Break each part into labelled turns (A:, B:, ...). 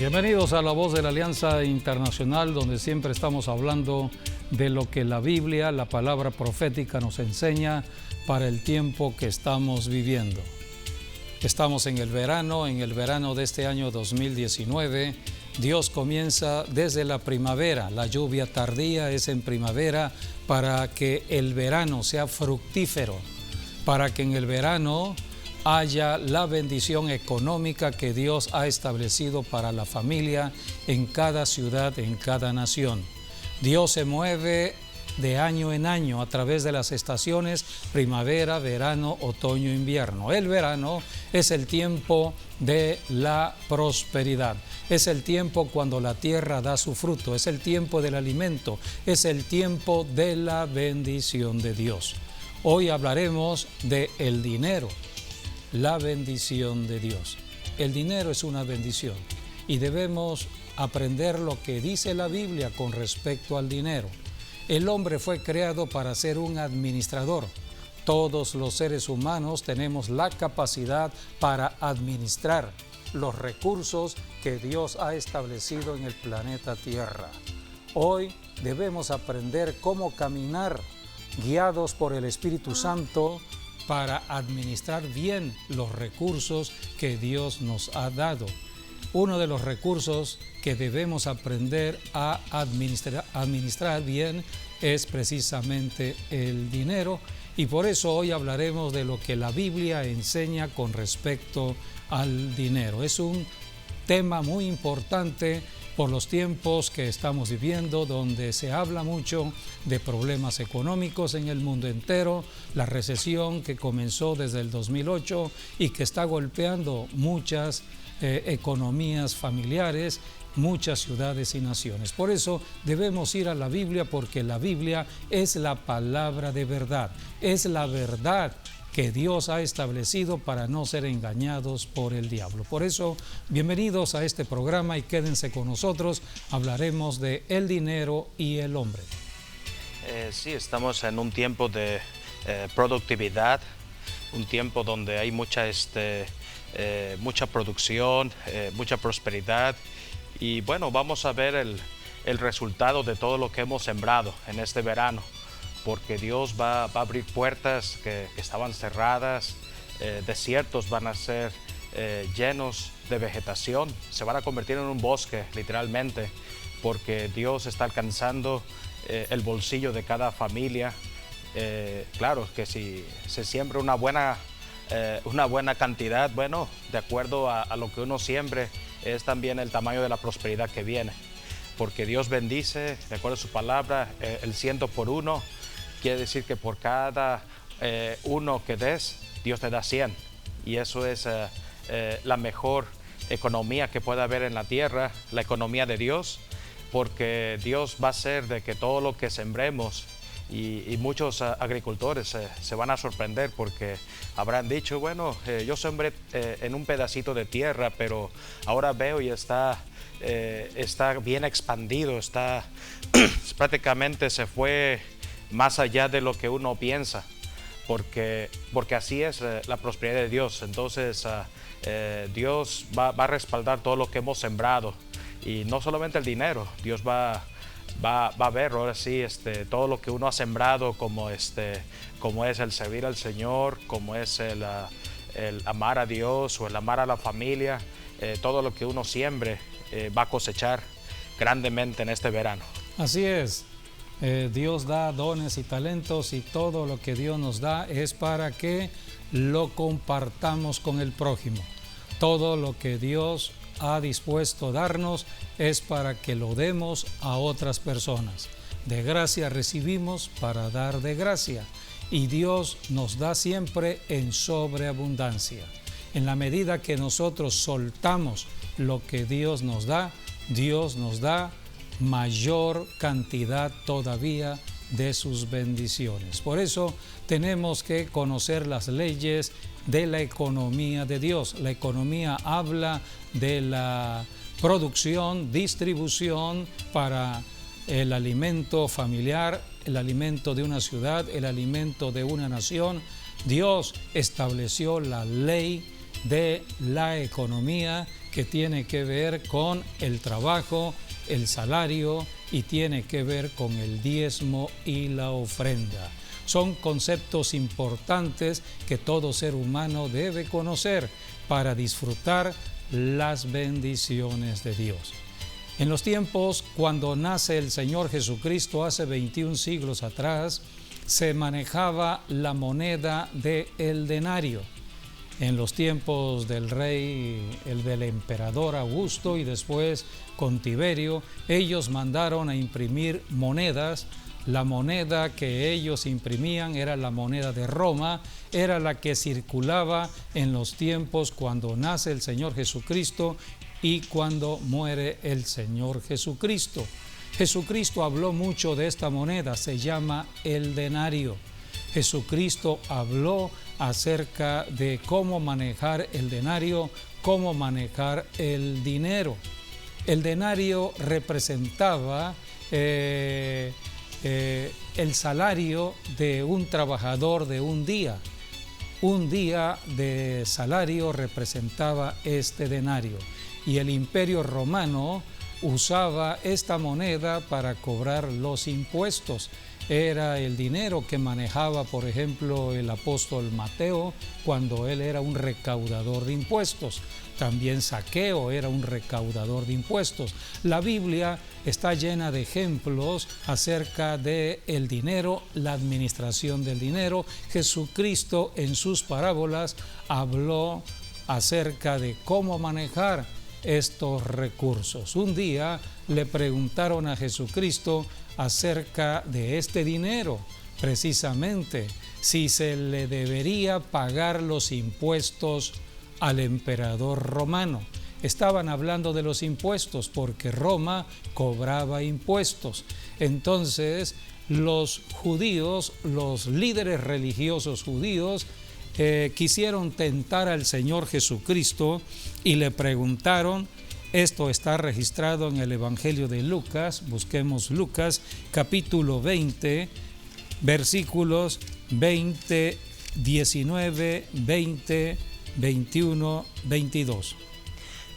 A: Bienvenidos a La Voz de la Alianza Internacional, donde siempre estamos hablando de lo que la Biblia, la palabra profética nos enseña para el tiempo que estamos viviendo. Estamos en el verano de este año 2019. Dios comienza desde la primavera, la lluvia tardía es en primavera para que el verano sea fructífero, para que en el verano haya la bendición económica que Dios ha establecido para la familia en cada ciudad, en cada nación. Dios se mueve de año en año a través de las estaciones primavera, verano, otoño, invierno. El verano es el tiempo de la prosperidad, es el tiempo cuando la tierra da su fruto, es el tiempo del alimento, es el tiempo de la bendición de Dios. Hoy hablaremos de el dinero. La bendición de Dios. El dinero es una bendición y debemos aprender lo que dice la Biblia con respecto al dinero. El hombre fue creado para ser un administrador. Todos los seres humanos tenemos la capacidad para administrar los recursos que Dios ha establecido en el planeta Tierra. Hoy debemos aprender cómo caminar guiados por el Espíritu Santo para administrar bien los recursos que Dios nos ha dado. Uno de los recursos que debemos aprender a administrar bien es precisamente el dinero, y por eso hoy hablaremos de lo que la Biblia enseña con respecto al dinero. Es un tema muy importante por los tiempos que estamos viviendo, donde se habla mucho de problemas económicos en el mundo entero, la recesión que comenzó desde el 2008 y que está golpeando muchas economías familiares, muchas ciudades y naciones. Por eso debemos ir a la Biblia, porque la Biblia es la palabra de verdad, es la verdad que Dios ha establecido para no ser engañados por el diablo. Por eso, bienvenidos a este programa y quédense con nosotros. Hablaremos de el dinero y el hombre.
B: Sí, estamos en un tiempo de productividad, un tiempo donde hay mucha producción, mucha prosperidad, y bueno, vamos a ver el resultado de todo lo que hemos sembrado en este verano, porque Dios va a abrir puertas que estaban cerradas, desiertos van a ser llenos de vegetación, se van a convertir en un bosque literalmente, porque Dios está alcanzando el bolsillo de cada familia. Claro que si se siembra una buena cantidad, bueno, de acuerdo a lo que uno siembre, es también el tamaño de la prosperidad que viene, porque Dios bendice, de acuerdo a su palabra, el 100 por 1. Quiere decir que por cada uno que des, Dios te da 100. Y eso es la mejor economía que puede haber en la tierra, la economía de Dios, porque Dios va a hacer de que todo lo que sembremos, y muchos agricultores se van a sorprender, porque habrán dicho, bueno, yo sembré en un pedacito de tierra, pero ahora veo y está bien expandido, prácticamente se fue más allá de lo que uno piensa, porque así es la prosperidad de Dios. Entonces Dios va a respaldar todo lo que hemos sembrado, y no solamente el dinero. Dios va a ver ahora sí todo lo que uno ha sembrado, como es el servir al Señor, como es el amar a Dios o el amar a la familia. Todo lo que uno siembre va a cosechar grandemente en este verano.
A: Así es. Dios da dones y talentos, y todo lo que Dios nos da es para que lo compartamos con el prójimo. Todo lo que Dios ha dispuesto darnos es para que lo demos a otras personas. De gracia recibimos para dar de gracia, y Dios nos da siempre en sobreabundancia. En la medida que nosotros soltamos lo que Dios nos da mayor cantidad todavía de sus bendiciones. Por eso tenemos que conocer las leyes de la economía de Dios. La economía habla de la producción, distribución para el alimento familiar, el alimento de una ciudad, el alimento de una nación. Dios estableció la ley de la economía que tiene que ver con el trabajo, el salario y tiene que ver con el diezmo y la ofrenda. Son conceptos importantes que todo ser humano debe conocer para disfrutar las bendiciones de Dios. En los tiempos cuando nace el Señor Jesucristo hace 21 siglos atrás, se manejaba la moneda del denario. En los tiempos del del emperador Augusto y después con Tiberio, ellos mandaron a imprimir monedas. La moneda que ellos imprimían era la moneda de Roma, era la que circulaba en los tiempos cuando nace el Señor Jesucristo y cuando muere el Señor Jesucristo. Jesucristo habló mucho de esta moneda, se llama el denario. Jesucristo habló acerca de cómo manejar el denario, cómo manejar el dinero. El denario representaba el salario de un trabajador de un día. Un día de salario representaba este denario. Y el Imperio Romano usaba esta moneda para cobrar los impuestos. Era el dinero que manejaba, por ejemplo, el apóstol Mateo cuando él era un recaudador de impuestos. También Zaqueo era un recaudador de impuestos. La Biblia está llena de ejemplos acerca del dinero, la administración del dinero. Jesucristo en sus parábolas habló acerca de cómo manejar estos recursos. Un día le preguntaron a Jesucristo acerca de este dinero, precisamente si se le debería pagar los impuestos al emperador romano. Estaban hablando de los impuestos porque Roma cobraba impuestos. Entonces los judíos, los líderes religiosos judíos, quisieron tentar al Señor Jesucristo y le preguntaron. Esto está registrado en el Evangelio de Lucas. Busquemos Lucas, capítulo 20, versículos 20, 19, 20, 21, 22.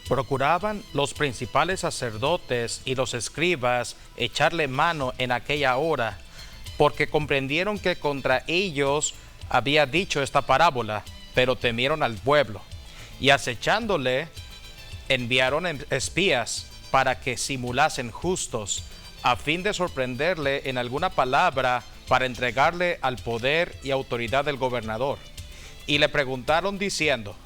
B: Procuraban los principales sacerdotes y los escribas echarle mano en aquella hora, porque comprendieron que contra ellos había dicho esta parábola, pero temieron al pueblo, y acechándole, enviaron espías para que simulasen justos, a fin de sorprenderle en alguna palabra para entregarle al poder y autoridad del gobernador. Y le preguntaron diciendo: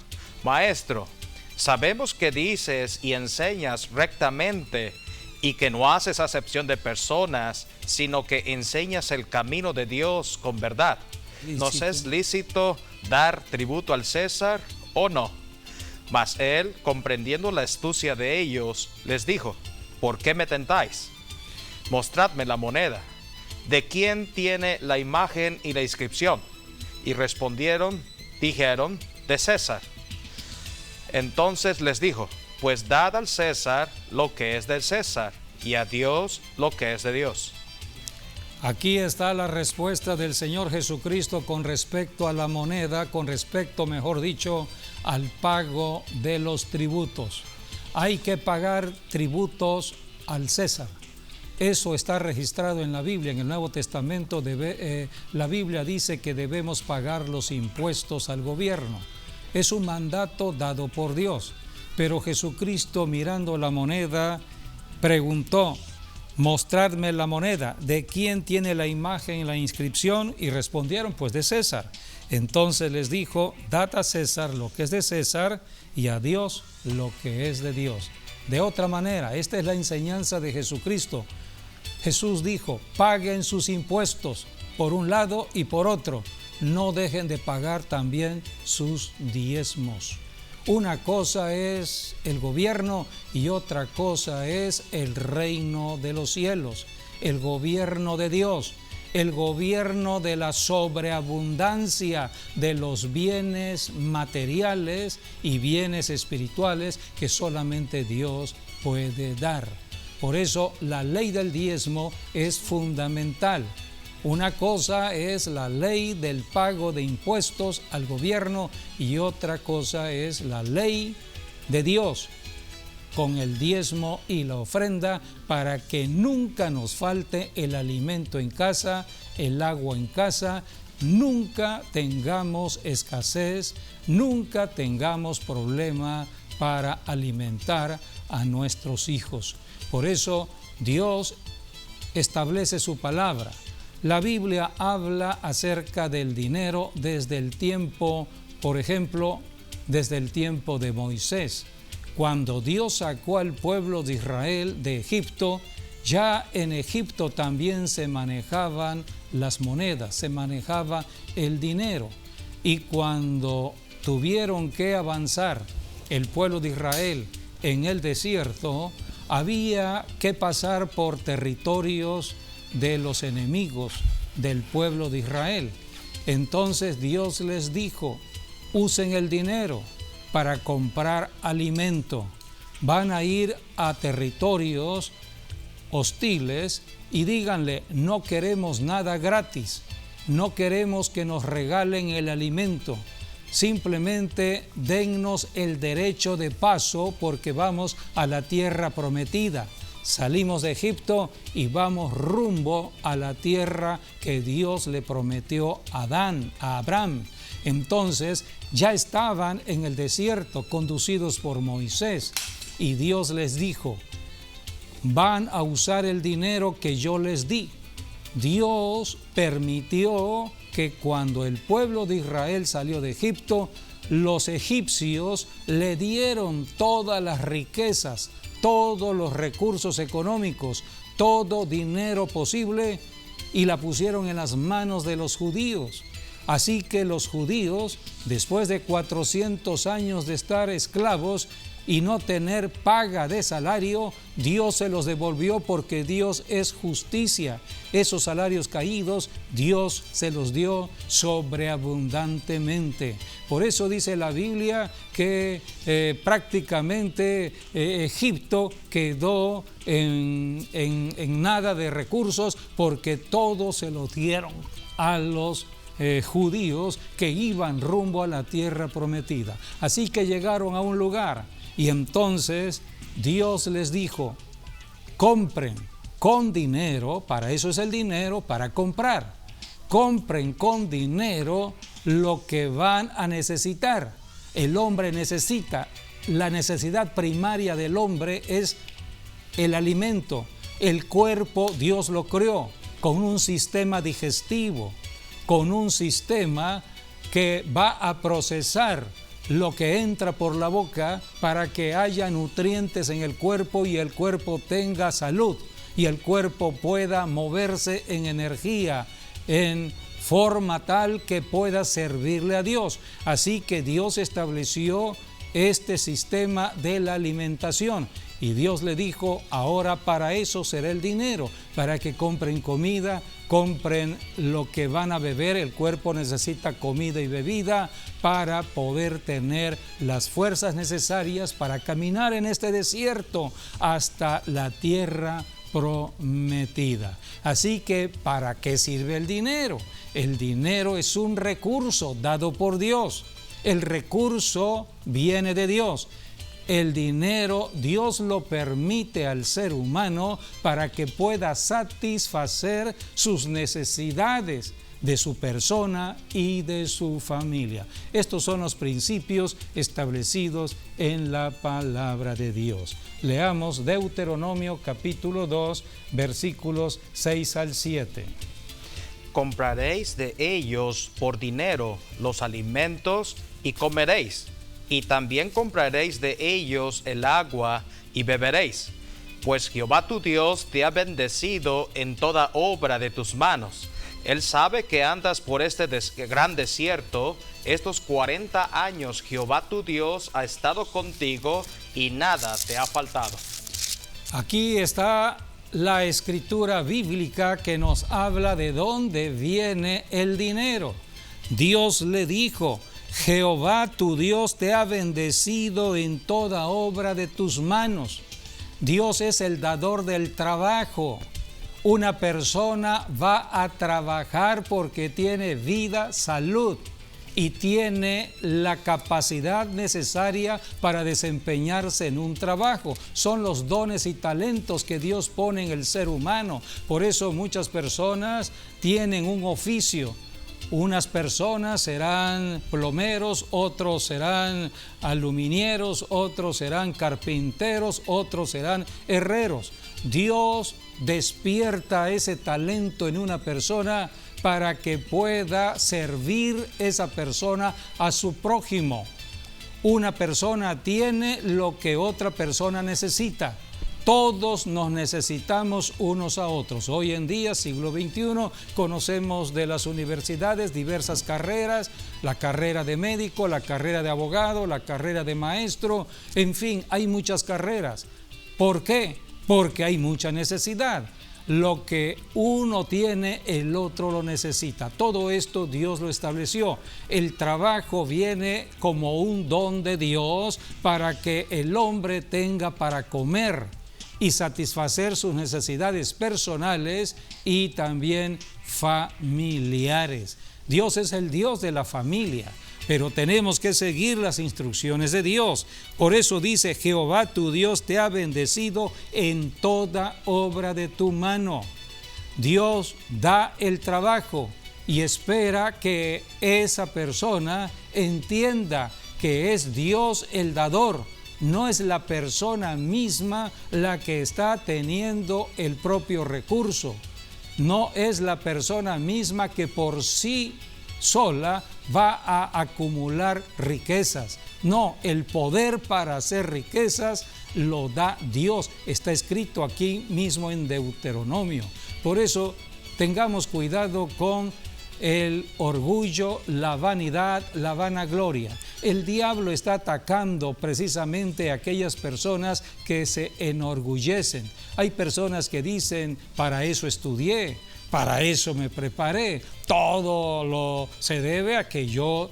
B: Maestro, sabemos que dices y enseñas rectamente y que no haces acepción de personas, sino que enseñas el camino de Dios con verdad. ¿Nos es lícito dar tributo al César o no? Mas él, comprendiendo la astucia de ellos, les dijo: ¿Por qué me tentáis? Mostradme la moneda. ¿De quién tiene la imagen y la inscripción? Y dijeron, de César. Entonces les dijo: Pues dad al César lo que es del César, y a Dios lo que es de Dios.
A: Aquí está la respuesta del Señor Jesucristo con respecto a la moneda, con respecto, mejor dicho, al pago de los tributos. Hay que pagar tributos al César. Eso está registrado en la Biblia. En el Nuevo Testamento la Biblia dice que debemos pagar los impuestos al gobierno. Es un mandato dado por Dios. Pero Jesucristo, mirando la moneda, preguntó: Mostradme la moneda. ¿De quién tiene la imagen y la inscripción? Y respondieron: Pues de César. Entonces les dijo: Dad a César lo que es de César y a Dios lo que es de Dios. De otra manera, esta es la enseñanza de Jesucristo. Jesús dijo: paguen sus impuestos por un lado y por otro. No dejen de pagar también sus diezmos. Una cosa es el gobierno y otra cosa es el reino de los cielos, el gobierno de Dios, el gobierno de la sobreabundancia de los bienes materiales y bienes espirituales que solamente Dios puede dar. Por eso la ley del diezmo es fundamental. Una cosa es la ley del pago de impuestos al gobierno y otra cosa es la ley de Dios, con el diezmo y la ofrenda, para que nunca nos falte el alimento en casa, el agua en casa, nunca tengamos escasez, nunca tengamos problema para alimentar a nuestros hijos. Por eso Dios establece su palabra. La Biblia habla acerca del dinero desde el tiempo, por ejemplo, desde el tiempo de Moisés. Cuando Dios sacó al pueblo de Israel de Egipto, ya en Egipto también se manejaban las monedas, se manejaba el dinero. Y cuando tuvieron que avanzar el pueblo de Israel en el desierto, había que pasar por territorios de los enemigos del pueblo de Israel. Entonces Dios les dijo: usen el dinero para comprar alimento. Van a ir a territorios hostiles y díganle: no queremos nada gratis, no queremos que nos regalen el alimento, simplemente dennos el derecho de paso porque vamos a la tierra prometida. Salimos de Egipto y vamos rumbo a la tierra que Dios le prometió a Abraham. Entonces ya estaban en el desierto conducidos por Moisés y Dios les dijo: van a usar el dinero que yo les di. Dios permitió que cuando el pueblo de Israel salió de Egipto, los egipcios le dieron todas las riquezas, todos los recursos económicos, todo dinero posible y la pusieron en las manos de los judíos. Así que los judíos, después de 400 años de estar esclavos y no tener paga de salario, Dios se los devolvió porque Dios es justicia. Esos salarios caídos, Dios se los dio sobreabundantemente. Por eso dice la Biblia que prácticamente Egipto quedó en nada de recursos porque todo se lo dieron a los judíos que iban rumbo a la tierra prometida. Así que llegaron a un lugar y entonces Dios les dijo: compren con dinero, para eso es el dinero, para comprar. Compren con dinero lo que van a necesitar. El hombre necesita, la necesidad primaria del hombre es el alimento. El cuerpo Dios lo creó con un sistema digestivo, con un sistema que va a procesar lo que entra por la boca para que haya nutrientes en el cuerpo y el cuerpo tenga salud y el cuerpo pueda moverse en energía, en forma tal que pueda servirle a Dios. Así que Dios estableció este sistema de la alimentación. Y Dios le dijo: ahora para eso será el dinero, para que compren comida, compren lo que van a beber. El cuerpo necesita comida y bebida para poder tener las fuerzas necesarias para caminar en este desierto hasta la tierra prometida. Así que, ¿para qué sirve el dinero? El dinero es un recurso dado por Dios. El recurso viene de Dios. El dinero Dios lo permite al ser humano para que pueda satisfacer sus necesidades de su persona y de su familia. Estos son los principios establecidos en la palabra de Dios. Leamos Deuteronomio capítulo 2, versículos 6 al 7.
B: Compraréis de ellos por dinero los alimentos y comeréis. Y también compraréis de ellos el agua y beberéis, pues Jehová tu Dios te ha bendecido en toda obra de tus manos. Él sabe que andas por este gran desierto. Estos 40 años Jehová tu Dios ha estado contigo y nada te ha faltado.
A: Aquí está la escritura bíblica que nos habla de dónde viene el dinero. Dios le dijo: Jehová tu Dios te ha bendecido en toda obra de tus manos. Dios es el dador del trabajo. Una persona va a trabajar porque tiene vida, salud y tiene la capacidad necesaria para desempeñarse en un trabajo. Son los dones y talentos que Dios pone en el ser humano. Por eso muchas personas tienen un oficio. Unas personas serán plomeros, otros serán aluminieros, otros serán carpinteros, otros serán herreros. Dios despierta ese talento en una persona para que pueda servir esa persona a su prójimo. Una persona tiene lo que otra persona necesita. Todos nos necesitamos unos a otros. Hoy en día, siglo XXI, conocemos de las universidades diversas carreras, la carrera de médico, la carrera de abogado, la carrera de maestro, en fin, hay muchas carreras. ¿Por qué? Porque hay mucha necesidad. Lo que uno tiene, el otro lo necesita. Todo esto Dios lo estableció. El trabajo viene como un don de Dios para que el hombre tenga para comer y satisfacer sus necesidades personales y también familiares. Dios es el Dios de la familia, pero tenemos que seguir las instrucciones de Dios. Por eso dice: Jehová tu Dios te ha bendecido en toda obra de tu mano. Dios da el trabajo y espera que esa persona entienda que es Dios el dador. No es la persona misma la que está teniendo el propio recurso. No es la persona misma que por sí sola va a acumular riquezas. No, el poder para hacer riquezas lo da Dios. Está escrito aquí mismo en Deuteronomio. Por eso tengamos cuidado con el orgullo, la vanidad, la vanagloria. El diablo está atacando precisamente a aquellas personas que se enorgullecen. Hay personas que dicen: para eso estudié, para eso me preparé, todo se debe a que yo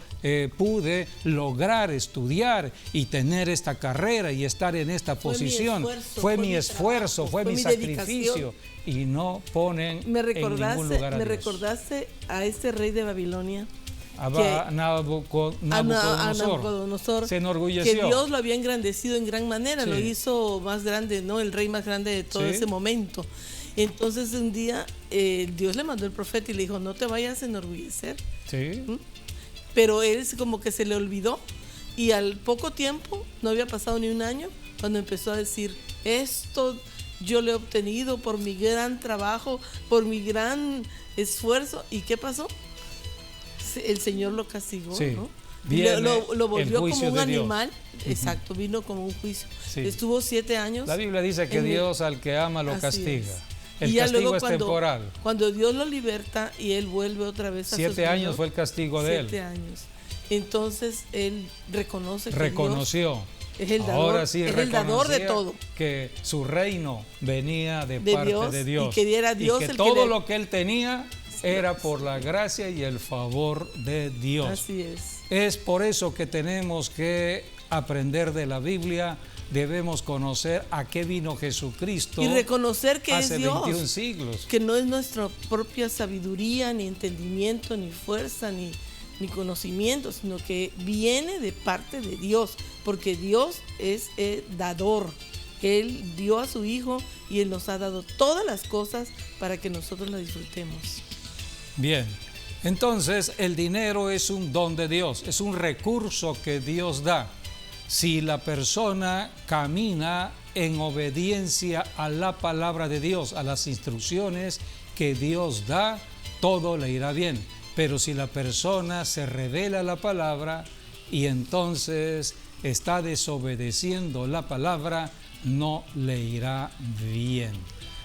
A: pude lograr estudiar y tener esta carrera y estar en esta posición. Fue mi esfuerzo, fue mi sacrificio. Y no ponen en ningún lugar a Dios.
C: Me recordaste a este rey de Babilonia,
A: a Nabucodonosor. Se enorgulleció.
C: Que Dios lo había engrandecido en gran manera, sí. Lo hizo más grande, ¿no? El rey más grande de todo ese momento. Entonces un día Dios le mandó el profeta y le dijo: no te vayas a enorgullecer.
A: Sí.
C: Pero él como que se le olvidó, y al poco tiempo, no había pasado ni un año, cuando empezó a decir: esto yo lo he obtenido por mi gran trabajo, por mi gran esfuerzo. ¿Y qué pasó? El Señor lo castigó, sí. ¿No? Lo volvió como un animal. Exacto, vino como un juicio. Sí. Estuvo 7 años.
A: La Biblia dice que Dios al que ama lo castiga. El
C: y
A: castigo
C: luego
A: es temporal.
C: Cuando Dios lo liberta y él vuelve otra vez a
A: 7 años fue el castigo de él.
C: 7 años. Entonces él reconoció. Es el dador,
A: ahora sí
C: es el dador de todo.
A: Que su reino venía de parte
C: Dios,
A: de Dios.
C: Y que era Dios
A: y que todo lo que él tenía era por la gracia y el favor de Dios.
C: Así es.
A: Es por eso que tenemos que aprender de la Biblia. Debemos conocer a qué vino Jesucristo
C: y reconocer que
A: hace
C: es Dios,
A: 21 siglos.
C: Que no es nuestra propia sabiduría, ni entendimiento, ni fuerza, ni conocimiento, sino que viene de parte de Dios, porque Dios es el dador. Él dio a su Hijo y Él nos ha dado todas las cosas para que nosotros las disfrutemos.
A: Bien, entonces el dinero es un don de Dios, es un recurso que Dios da. Si la persona camina en obediencia a la palabra de Dios, a las instrucciones que Dios da, todo le irá bien. Pero si la persona se revela a la palabra y entonces está desobedeciendo la palabra, no le irá bien.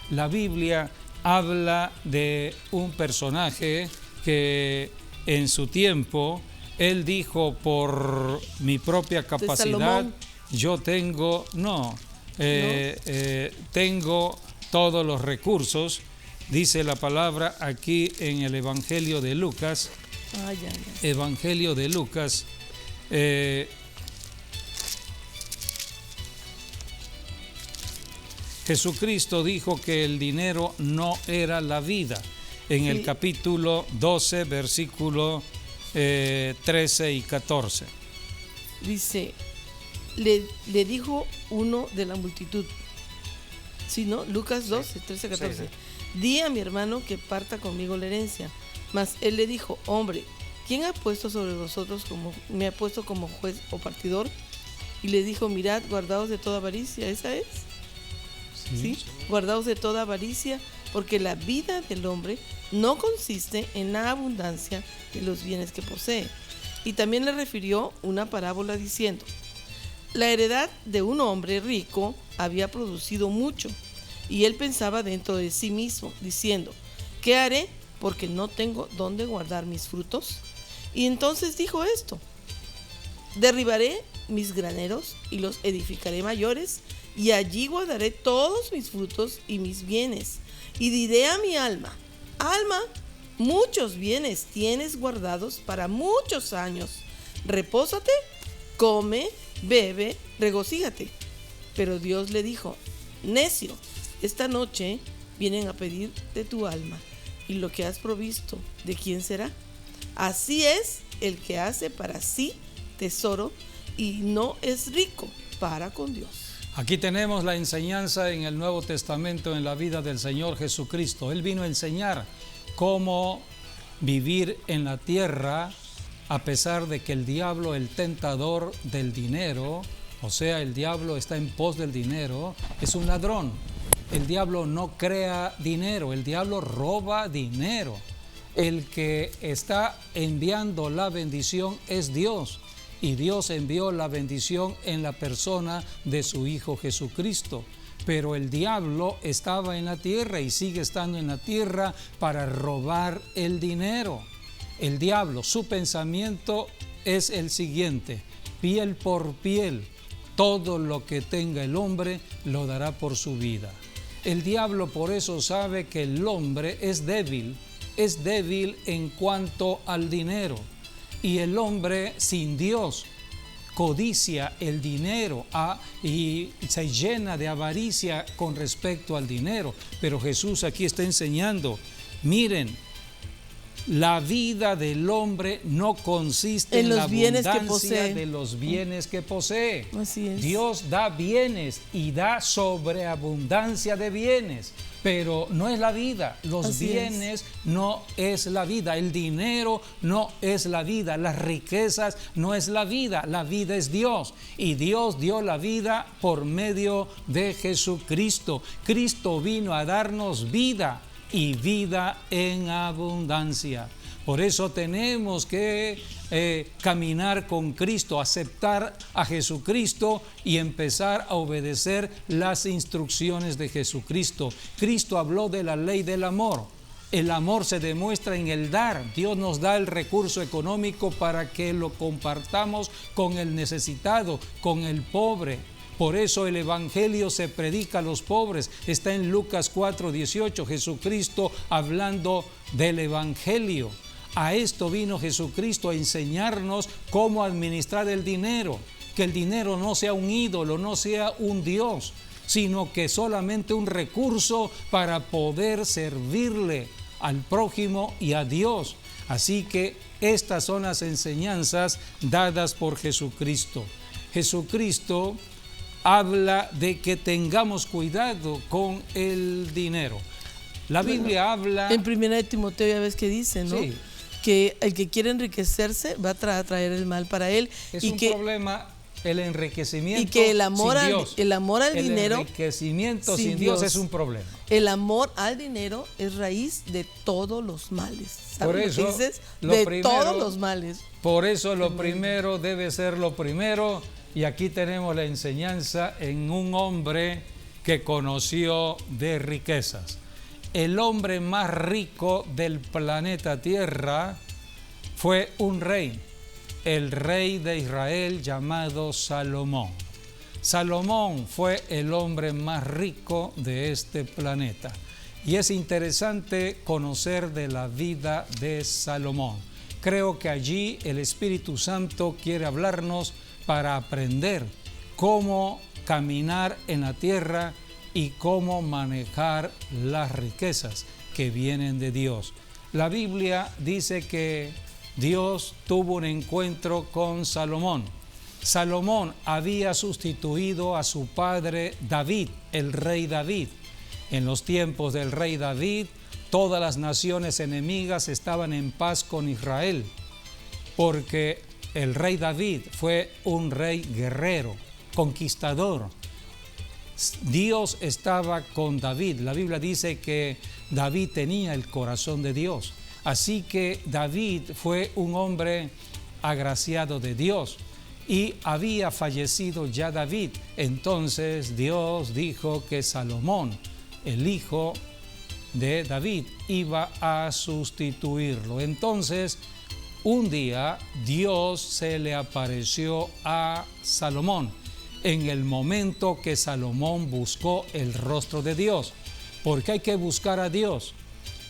A: La Biblia habla de un personaje que en su tiempo él dijo: por mi propia capacidad yo tengo, tengo todos los recursos. Dice la palabra aquí en el Evangelio de Lucas. Evangelio de Lucas. Jesucristo dijo que el dinero no era la vida. En el capítulo 12, versículo 13 y 14.
C: Dice, le dijo uno de la multitud, ¿sí, no? Lucas 12, 13, 14.
B: Sí, sí.
C: Di a mi hermano que parta conmigo la herencia. Mas él le dijo, hombre, ¿quién ha puesto sobre vosotros me ha puesto como juez o partidor? Y le dijo, mirad, guardaos de toda avaricia. ¿Esa es? ¿Sí? Guardaos de toda avaricia, porque la vida del hombre no consiste en la abundancia de los bienes que posee. Y también le refirió una parábola diciendo, la heredad de un hombre rico había producido mucho, y él pensaba dentro de sí mismo, diciendo, ¿qué haré? Porque no tengo dónde guardar mis frutos. Y entonces dijo esto, derribaré mis graneros y los edificaré mayores, y allí guardaré todos mis frutos y mis bienes. Y diré a mi alma, alma, muchos bienes tienes guardados para muchos años. Repósate, come, bebe, regocíjate. Pero Dios le dijo, necio, esta noche vienen a pedir de tu alma, y lo que has provisto, ¿de quién será? Así es el que hace para sí tesoro y no es rico para con Dios.
A: Aquí tenemos la enseñanza en el Nuevo Testamento en la vida del Señor Jesucristo. Él vino a enseñar cómo vivir en la tierra a pesar de que el diablo, el tentador del dinero, o sea, el diablo está en pos del dinero, es un ladrón. El diablo no crea dinero, el diablo roba dinero. El que está enviando la bendición es Dios. Y Dios envió la bendición en la persona de su Hijo Jesucristo. Pero el diablo estaba en la tierra y sigue estando en la tierra para robar el dinero. El diablo, su pensamiento es el siguiente: piel por piel, todo lo que tenga el hombre lo dará por su vida. El diablo por eso sabe que el hombre es débil en cuanto al dinero. Y el hombre sin Dios codicia el dinero y se llena de avaricia con respecto al dinero. Pero Jesús aquí está enseñando, miren, la vida del hombre no consiste en la abundancia de los bienes que posee.
C: Así es.
A: Dios da bienes y da sobreabundancia de bienes, pero no es la vida. Los bienes no es la vida. El dinero no es la vida. Las riquezas no es la vida. La vida es Dios. Y Dios dio la vida por medio de Jesucristo. Cristo vino a darnos vida y vida en abundancia. Por eso tenemos que caminar con Cristo, aceptar a Jesucristo y empezar a obedecer las instrucciones de Jesucristo. Cristo habló de la ley del amor. El amor se demuestra en el dar. Dios nos da el recurso económico para que lo compartamos con el necesitado, con el pobre. Por eso el Evangelio se predica a los pobres. Está en Lucas 4:18, Jesucristo hablando del Evangelio. A esto vino Jesucristo, a enseñarnos cómo administrar el dinero. Que el dinero no sea un ídolo, no sea un Dios, sino que solamente un recurso para poder servirle al prójimo y a Dios. Así que estas son las enseñanzas dadas por Jesucristo. Jesucristo habla de que tengamos cuidado con el dinero. La Biblia habla...
C: En 1 Timoteo ya ves que dice, ¿no?
A: Sí.
C: Que el que quiere enriquecerse va a traer el mal para él.
A: Es un problema el enriquecimiento
C: y que el amor
A: sin Dios.
C: El amor al dinero...
A: El enriquecimiento sin Dios es un problema.
C: El amor al dinero es raíz de todos los males. ¿Sabes
A: por eso,
C: lo que dices? Todos los males.
A: Por eso lo primero debe ser lo primero. Y aquí tenemos la enseñanza en un hombre que conoció de riquezas. El hombre más rico del planeta Tierra fue un rey, el rey de Israel llamado Salomón. Salomón fue el hombre más rico de este planeta. Y es interesante conocer de la vida de Salomón. Creo que allí el Espíritu Santo quiere hablarnos para aprender cómo caminar en la tierra y cómo manejar las riquezas que vienen de Dios. La Biblia dice que Dios tuvo un encuentro con Salomón. Salomón había sustituido a su padre David, el rey David. En los tiempos del rey David, todas las naciones enemigas estaban en paz con Israel, porque el rey David fue un rey guerrero, conquistador. Dios estaba con David. La Biblia dice que David tenía el corazón de Dios. Así que David fue un hombre agraciado de Dios y había fallecido ya David. Entonces Dios dijo que Salomón, el hijo de David, iba a sustituirlo. Entonces, un día Dios se le apareció a Salomón en el momento que Salomón buscó el rostro de Dios, porque hay que buscar a Dios.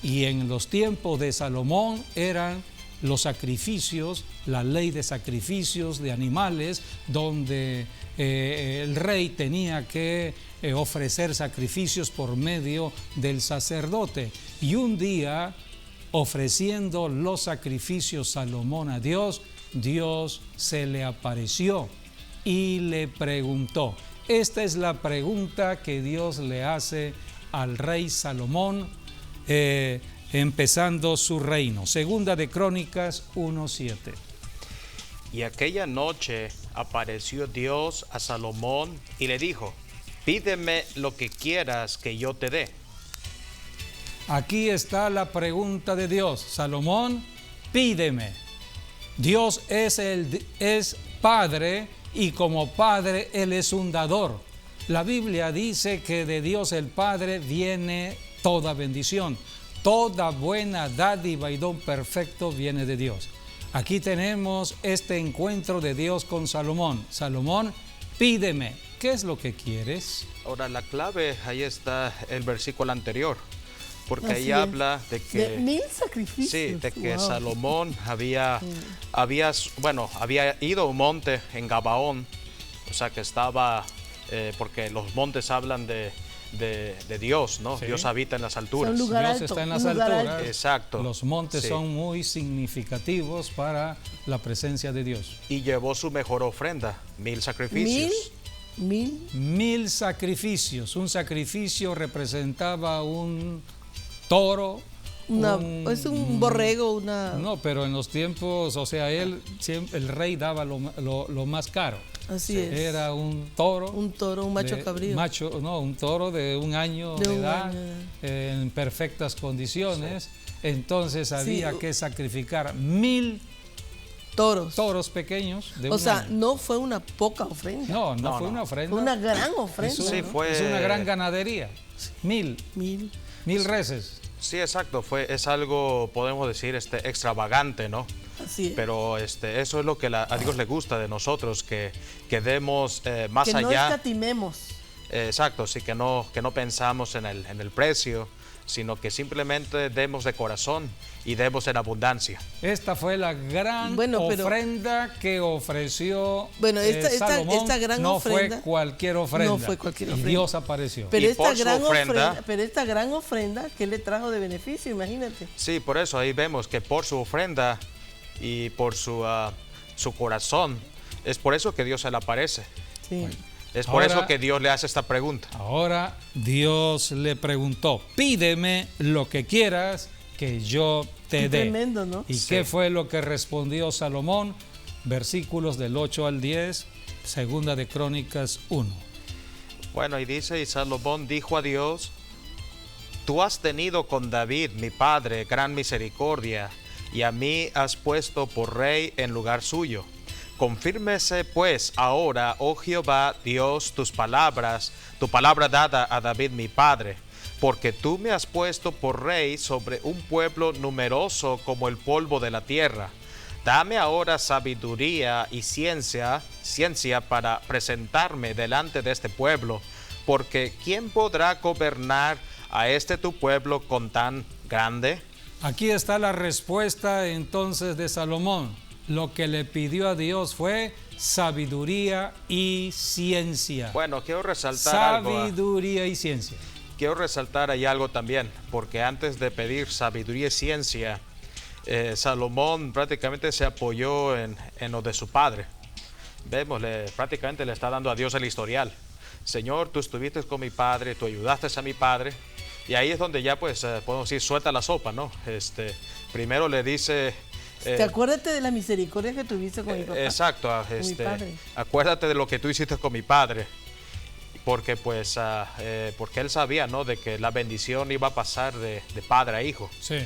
A: Y en los tiempos de Salomón eran los sacrificios, la ley de sacrificios de animales, donde el rey tenía que ofrecer sacrificios por medio del sacerdote. Y un día, ofreciendo los sacrificios Salomón a Dios, Dios se le apareció y le preguntó. Esta es la pregunta que Dios le hace al rey Salomón, empezando su reino. Segunda de Crónicas 1:7.
B: Y aquella noche apareció Dios a Salomón y le dijo: pídeme lo que quieras que yo te dé.
A: Aquí está la pregunta de Dios. Salomón, pídeme. Dios es Padre, y como Padre Él es un dador. La Biblia dice que de Dios el Padre viene toda bendición. Toda buena dádiva y don perfecto viene de Dios. Aquí tenemos este encuentro de Dios con Salomón. Salomón, pídeme. ¿Qué es lo que quieres?
B: Ahora la clave, ahí está el versículo anterior, porque
C: Así
B: ahí
C: es.
B: habla de que...
C: De 1000 sacrificios.
B: Sí, de que
C: Wow.
B: Salomón había ido a un monte en Gabaón, o sea que estaba, porque los montes hablan de Dios, ¿no?
A: Sí.
B: Dios habita en las alturas.
C: Son lugar
A: Dios
C: alto,
A: está en las
C: un lugar
A: alturas.
C: alto.
B: Exacto.
A: Los montes
B: Sí.
A: son muy significativos para la presencia de Dios.
B: Y llevó su mejor ofrenda, 1000 sacrificios.
C: 1000.
A: 1000 sacrificios. Un sacrificio representaba un toro.
C: Es un borrego, una...
A: No, pero en los tiempos, o sea, el rey daba lo más caro.
C: Así es.
A: Era un toro.
C: Un toro, un macho cabrío.
A: Un toro de un año
C: De
A: de
C: un
A: edad,
C: año.
A: en perfectas condiciones. Entonces había
C: Sí.
A: que sacrificar 1000
C: Toros.
A: toros pequeños de
C: O
A: un
C: sea,
A: año.
C: no fue una poca ofrenda.
A: No fue una ofrenda.
C: Fue una gran ofrenda.
A: Es,
B: Sí,
C: ¿no?
B: fue-
A: es una gran ganadería. 1000
C: 1000.
A: reses.
B: Sí, exacto. Es algo, podemos decir, extravagante, ¿no?
C: Así es.
B: Pero eso es lo que a Dios le gusta de nosotros, que demos más
C: que no
B: allá.
C: escatimemos.
B: Exacto, sí, que no pensamos en el precio, sino que simplemente demos de corazón y demos en abundancia.
A: Esta fue la gran
C: Bueno, pero-
A: ofrenda que ofreció
C: Bueno,
A: Salomón.
C: esta gran
A: no
C: ofrenda-
A: fue cualquier ofrenda.
C: No fue cualquier
A: Y
C: ofrenda.
A: Dios apareció.
C: Pero
B: Y
C: esta
B: por su
C: gran
B: ofrenda-
C: pero esta gran ofrenda, ¿qué le trajo de beneficio? Imagínate.
B: Sí, por eso ahí vemos que por su ofrenda y por su corazón, es por eso que Dios se le aparece.
C: Sí.
B: Es por
A: Ahora-
B: eso que Dios le hace esta pregunta.
A: Ahora Dios le preguntó: pídeme lo que quieras que yo te
C: Qué
A: dé.
C: tremendo, ¿no?
A: ¿Y
B: Sí.
A: qué fue lo que respondió Salomón? Versículos del 8 al 10, segunda de Crónicas 1.
B: Bueno, y dice, y Salomón dijo a Dios: tú has tenido con David, mi padre, gran misericordia, y a mí has puesto por rey en lugar suyo. Confírmese pues ahora, oh Jehová, Dios, tu palabra dada a David mi padre, porque tú me has puesto por rey sobre un pueblo numeroso como el polvo de la tierra. Dame ahora sabiduría y ciencia para presentarme delante de este pueblo, porque ¿quién podrá gobernar a este tu pueblo con tan grande?
A: Aquí está la respuesta entonces de Salomón. Lo que le pidió a Dios fue sabiduría y ciencia.
B: Bueno, quiero resaltar algo.
A: Sabiduría y ciencia.
B: Quiero resaltar ahí algo también, porque antes de pedir sabiduría y ciencia, Salomón prácticamente se apoyó en lo de su padre. Vemos, prácticamente le está dando a Dios el historial. Señor, tú estuviste con mi padre, tú ayudaste a mi padre. Y ahí es donde ya pues podemos decir, suelta la sopa, ¿no? Primero le dice...
C: acuérdate de la misericordia que tuviste con mi papá.
B: Exacto,
C: mi padre.
B: Acuérdate de lo que tú hiciste con mi padre. Porque pues, porque él sabía, ¿no? De que la bendición iba a pasar de padre a hijo.
A: Sí.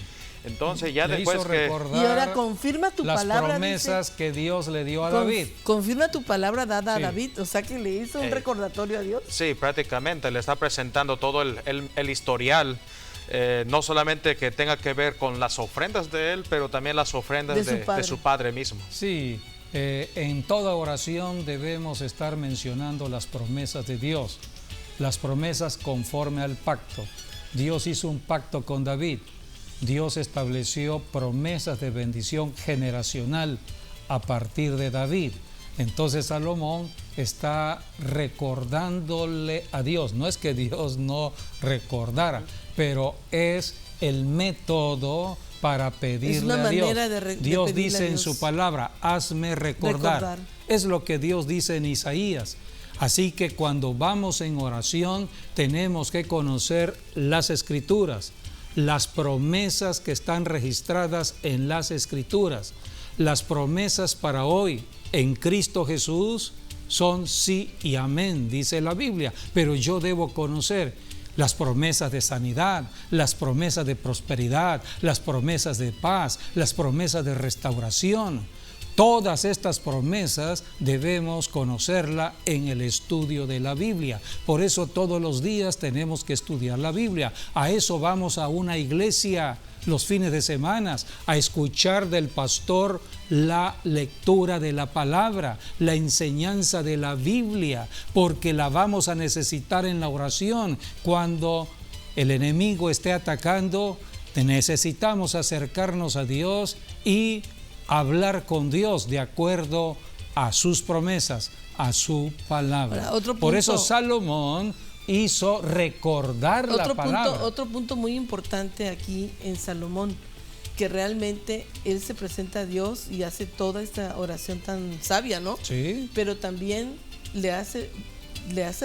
B: Entonces ya
A: Le
B: después
A: hizo
B: que...
A: recordar
C: Y ahora confirma tu
A: las
C: palabra.
A: promesas
C: dice,
A: que Dios le dio a David.
C: Confirma tu palabra dada
A: Sí.
C: a David. O sea que le hizo un recordatorio a Dios.
B: Sí, prácticamente le está presentando todo el historial. No solamente que tenga que ver con las ofrendas de él, pero también las ofrendas de su padre mismo.
A: Sí, en toda oración debemos estar mencionando las promesas de Dios, las promesas conforme al pacto. Dios hizo un pacto con David. Dios estableció promesas de bendición generacional a partir de David. Entonces Salomón está recordándole a Dios. No es que Dios no recordara, pero es el método para pedirle a Dios. Dios dice en su palabra, hazme recordar. Es lo que Dios dice en Isaías. Así que cuando vamos en oración tenemos que conocer las Escrituras, las promesas que están registradas en las Escrituras. Las promesas para hoy en Cristo Jesús son sí y amén, dice la Biblia, pero yo debo conocer las promesas de sanidad, las promesas de prosperidad, las promesas de paz, las promesas de restauración. Todas estas promesas debemos conocerla en el estudio de la Biblia. Por eso todos los días tenemos que estudiar la Biblia. A eso vamos a una iglesia los fines de semana, a escuchar del pastor la lectura de la palabra, la enseñanza de la Biblia, porque la vamos a necesitar en la oración. Cuando el enemigo esté atacando, necesitamos acercarnos a Dios y hablar con Dios de acuerdo a sus promesas, a su palabra.
C: Ahora,
A: por eso Salomón hizo recordar la palabra.
C: Otro punto muy importante aquí en Salomón, que realmente él se presenta a Dios y hace toda esta oración tan sabia, ¿no?
A: Sí.
C: Pero también le hace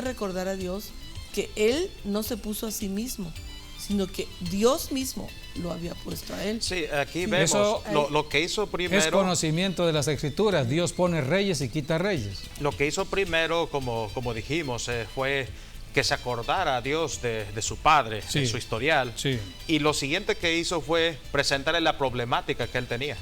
C: recordar a Dios que él no se puso a sí mismo, sino que Dios mismo lo había puesto a él.
B: Sí, aquí vemos eso, lo que hizo primero.
A: Es conocimiento de las Escrituras. Dios pone reyes y quita reyes.
B: Lo que hizo primero, como dijimos, fue que se acordara a Dios de su padre,
A: sí,
B: de su historial.
A: Sí.
B: Y lo siguiente que hizo fue presentarle la problemática que él tenía.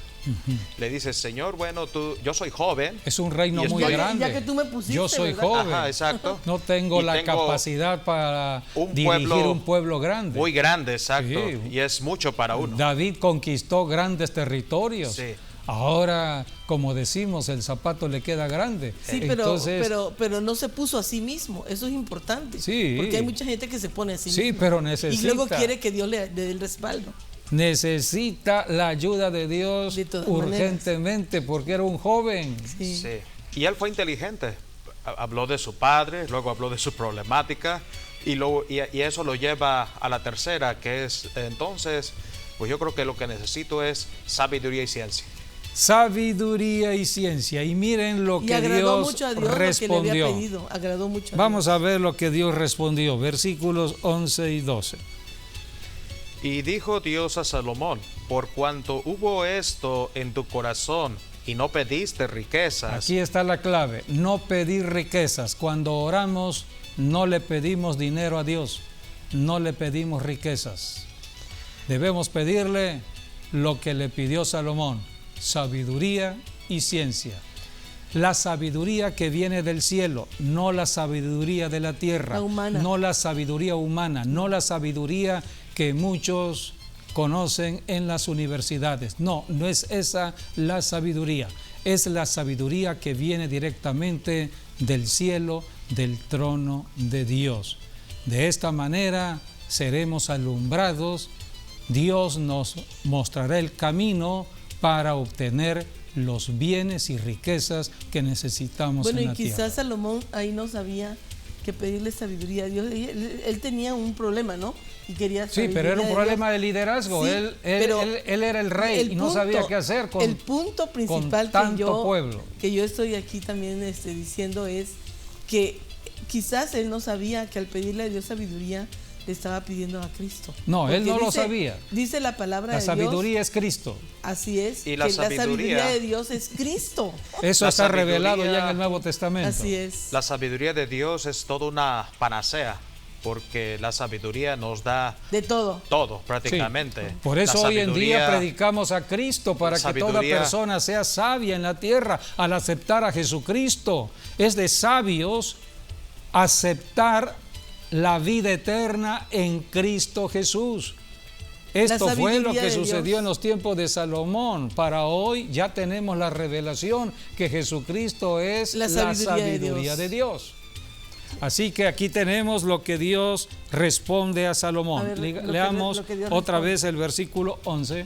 B: Le dice, Señor, bueno, yo soy joven.
A: Es un reino muy grande.
C: Ya que tú me pusiste,
A: yo soy
C: ¿verdad?
A: joven.
B: Ajá, exacto.
A: No tengo la capacidad para dirigir un pueblo grande.
B: Muy grande, exacto.
A: Sí.
B: Y es mucho para uno.
A: David conquistó grandes territorios.
B: Sí.
A: Ahora, como decimos, el zapato le queda grande.
C: Sí, pero no se puso a sí mismo. Eso es importante.
A: Sí.
C: Porque hay mucha gente que se pone a sí mismo.
A: Sí, pero necesita.
C: Y luego quiere que Dios le dé el respaldo.
A: Necesita la ayuda de Dios urgentemente porque era un joven.
C: Sí.
B: Sí. Y él fue inteligente. Habló de su padre, luego habló de su problemática y eso lo lleva a la tercera, que es entonces, pues yo creo que lo que necesito es sabiduría y ciencia.
A: Sabiduría y ciencia. Y miren lo que Dios respondió.
C: Lo que le había pedido. Agradó mucho a
A: Vamos a ver lo que Dios respondió. Versículos 11 y 12.
B: Y dijo Dios a Salomón, por cuanto hubo esto en tu corazón y no pediste riquezas.
A: Aquí está la clave, no pedir riquezas. Cuando oramos no le pedimos dinero a Dios, no le pedimos riquezas. Debemos pedirle lo que le pidió Salomón, sabiduría y ciencia. La sabiduría que viene del cielo, no la sabiduría de la tierra, no la sabiduría humana, no la sabiduría que muchos conocen en las universidades. No es esa la sabiduría. Es la sabiduría que viene directamente del cielo, del trono de Dios. De esta manera seremos alumbrados. Dios nos mostrará el camino para obtener los bienes y riquezas que necesitamos en la tierra.
C: Bueno, y quizás Salomón ahí no sabía que pedirle sabiduría a Dios. Él tenía un problema, ¿no? y quería
A: Sí, pero era un problema de liderazgo.
C: Sí,
A: él era el rey y no
C: punto,
A: sabía qué hacer con
C: el punto principal
A: con tanto pueblo.
C: Que yo estoy aquí también diciendo es que quizás él no sabía que al pedirle a Dios sabiduría le estaba pidiendo a Cristo.
A: No,
C: porque
A: él no lo sabía.
C: Dice la palabra de Dios.
A: La sabiduría es Cristo.
C: Así es,
B: y
C: que la sabiduría de Dios es Cristo.
A: Eso está revelado ya en el Nuevo Testamento.
C: Así es.
B: La sabiduría de Dios es toda una panacea, porque la sabiduría nos da
C: de todo.
B: Todo, prácticamente.
A: Sí. Por eso hoy en día predicamos a Cristo, para que toda persona sea sabia en la tierra al aceptar a Jesucristo. Es de sabios aceptar la vida eterna en Cristo Jesús. Esto fue lo que sucedió en los tiempos de Salomón. Para hoy ya tenemos la revelación que Jesucristo es la sabiduría de Dios. Así que aquí tenemos lo que Dios responde a Salomón. Leamos otra vez el versículo 11.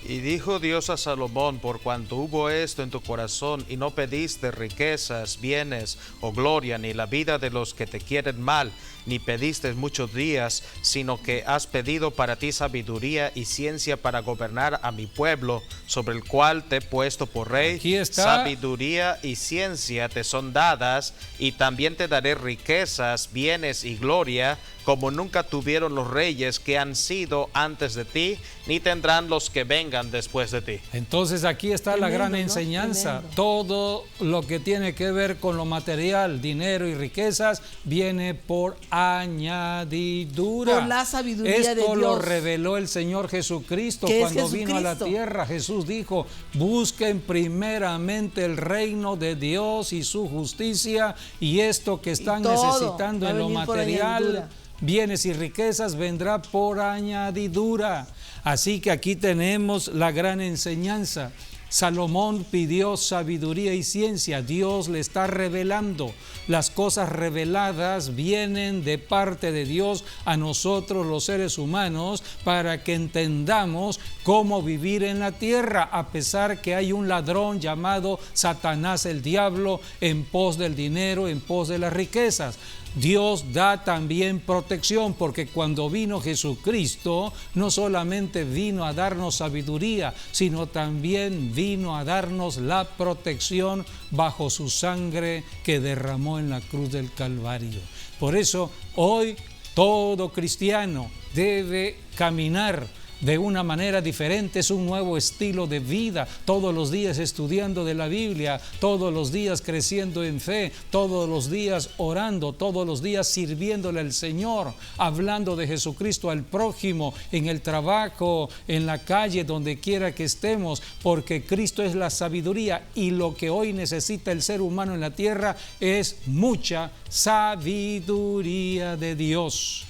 B: Y dijo Dios a Salomón: por cuanto hubo esto en tu corazón, y no pediste riquezas, bienes o gloria, ni la vida de los que te quieren mal, ni pediste muchos días, sino que has pedido para ti sabiduría y ciencia para gobernar a mi pueblo, sobre el cual te he puesto por rey.
A: Aquí está.
B: Sabiduría y ciencia te son dadas, y también te daré riquezas, bienes y gloria, como nunca tuvieron los reyes que han sido antes de ti, ni tendrán los que vengan después de ti.
A: Entonces aquí está la gran enseñanza. Tremendo. Todo lo que tiene que ver con lo material, dinero y riquezas, viene por añadidura.
C: Por la sabiduría de Dios.
A: Esto lo reveló el Señor Jesucristo cuando vino a la tierra. Jesús dijo: busquen primeramente el reino de Dios y su justicia, y esto que están necesitando en lo material, bienes y riquezas, vendrá por añadidura. Así que aquí tenemos la gran enseñanza. Salomón pidió sabiduría y ciencia. Dios le está revelando. Las cosas reveladas vienen de parte de Dios a nosotros los seres humanos, para que entendamos cómo vivir en la tierra, a pesar que hay un ladrón llamado Satanás, el diablo, en pos del dinero, en pos de las riquezas. Dios da también protección, porque cuando vino Jesucristo no solamente vino a darnos sabiduría, sino también vino a darnos la protección bajo su sangre que derramó en la cruz del Calvario. Por eso hoy todo cristiano debe caminar de una manera diferente. Es un nuevo estilo de vida, todos los días estudiando de la Biblia, todos los días creciendo en fe, todos los días orando, todos los días sirviéndole al Señor, hablando de Jesucristo al prójimo, en el trabajo, en la calle, donde quiera que estemos, porque Cristo es la sabiduría, y lo que hoy necesita el ser humano en la tierra es mucha sabiduría de Dios.